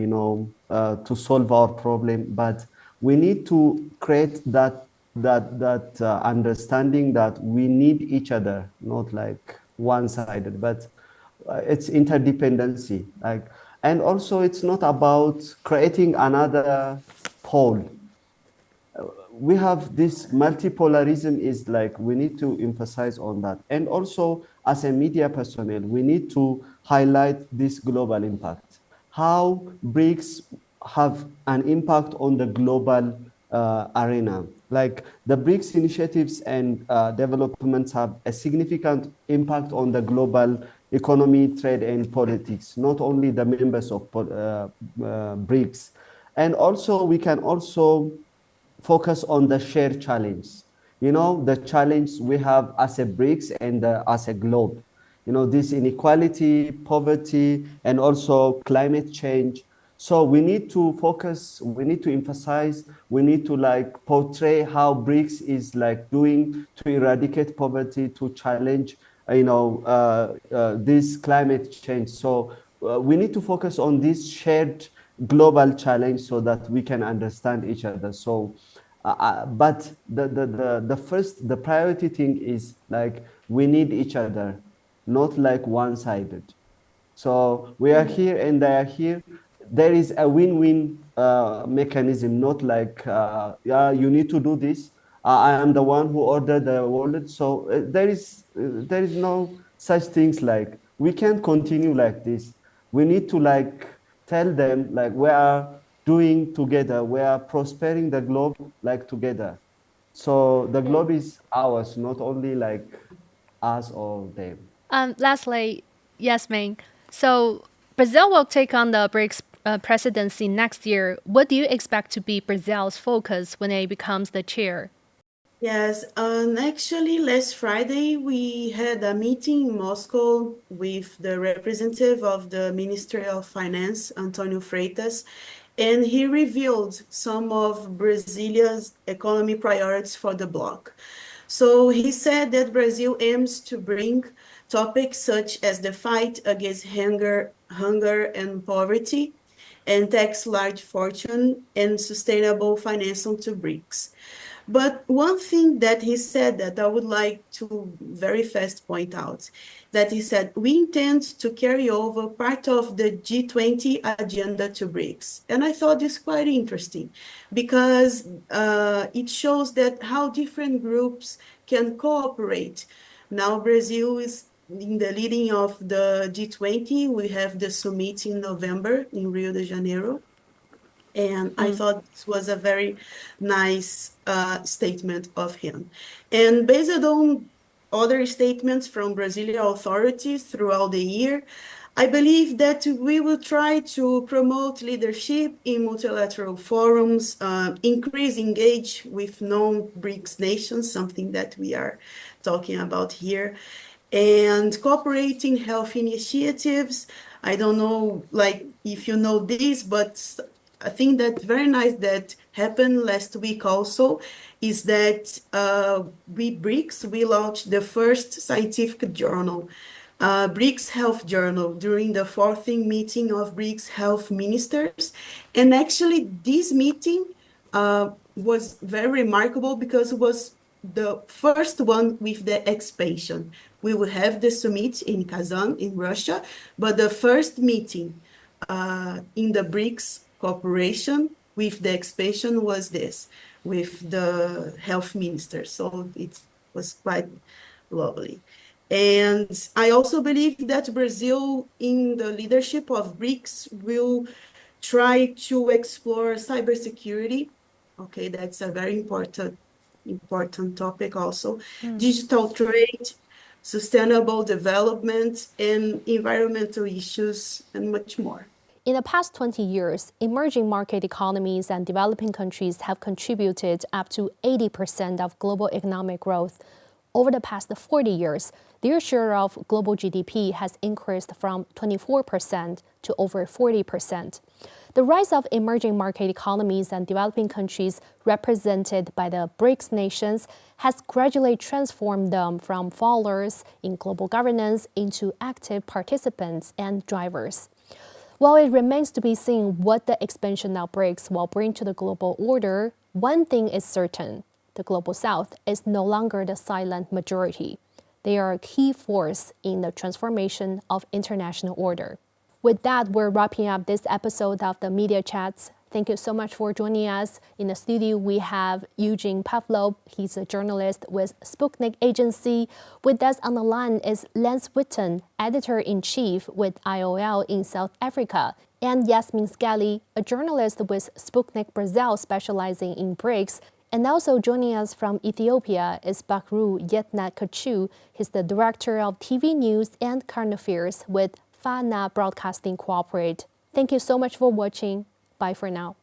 to solve our problem. But we need to create that understanding that we need each other, not like one-sided, but it's interdependency. And also, it's not about creating another pole. We have this multipolarism, is like, we need to emphasize on that. And also, as a media personnel, we need to highlight this global impact, how BRICS have an impact on the global arena. Like, the BRICS initiatives and developments have a significant impact on the global economy, trade, and politics, not only the members of BRICS. And also, we can also focus on the shared challenge, the challenge we have as a BRICS and as a globe, this inequality, poverty, and also climate change. So we need to focus, we need to emphasize, we need to portray how BRICS is doing to eradicate poverty, to challenge this climate change. So we need to focus on this shared global challenge so that we can understand each other. So but the priority thing is, we need each other, not one-sided. So we are here and they are here. There is a win-win mechanism, not yeah, you need to do this. I am the one who ordered the wallet. So there is no such things. We can't continue like this. We need to tell them we are doing together. We are prospering the globe together. So the globe is ours, not only us or them. Lastly, Yasmin, so Brazil will take on the BRICS presidency next year. What do you expect to be Brazil's focus when it becomes the chair? Yes, actually, last Friday we had a meeting in Moscow with the representative of the Ministry of Finance, Antonio Freitas, and he revealed some of Brazilia's economy priorities for the bloc. So he said that Brazil aims to bring topics such as the fight against hunger and poverty, and tax large fortune and sustainable financing to BRICS. But one thing that he said that I would like to very fast point out, that he said, we intend to carry over part of the G20 agenda to BRICS. And I thought this quite interesting because it shows that how different groups can cooperate. Now Brazil is in the leading of the G20. We have the summit in November in Rio de Janeiro. And I thought this was a very nice statement of him. And based on other statements from Brazilian authorities throughout the year, I believe that we will try to promote leadership in multilateral forums, increase engage with non-BRICS nations, something that we are talking about here, and cooperating health initiatives. I don't know, like, if you know this, but I think that very nice that happened last week also is that we launched the first scientific journal, BRICS Health Journal, during the 14th meeting of BRICS Health Ministers. And actually, this meeting was very remarkable because it was the first one with the expansion. We will have the summit in Kazan in Russia, but the first meeting in the BRICS cooperation with the expansion was this, with the health minister. So it was quite lovely. And I also believe that Brazil, in the leadership of BRICS, will try to explore cybersecurity. Okay, that's a very important topic also. Digital trade, sustainable development, and environmental issues, and much more. In the past 20 years, emerging market economies and developing countries have contributed up to 80% of global economic growth. Over the past 40 years, their share of global GDP has increased from 24% to over 40%. The rise of emerging market economies and developing countries represented by the BRICS nations has gradually transformed them from followers in global governance into active participants and drivers. While it remains to be seen what the expansion of BRICS will bring to the global order, one thing is certain: the Global South is no longer the silent majority. They are a key force in the transformation of international order. With that, we're wrapping up this episode of the Media Chats. Thank you so much for joining us. In the studio, we have Evgenii Pavlov. He's a journalist with Sputnik Agency. With us on the line is Witten, editor-in-chief with IOL in South Africa, and Yasmin Scali, a journalist with Sputnik Brasil specializing in BRICS. And also joining us from Ethiopia is Baharu Yidnekachew. He's the director of TV news and current affairs with Fana Broadcasting Corporate. Thank you so much for watching. Bye for now.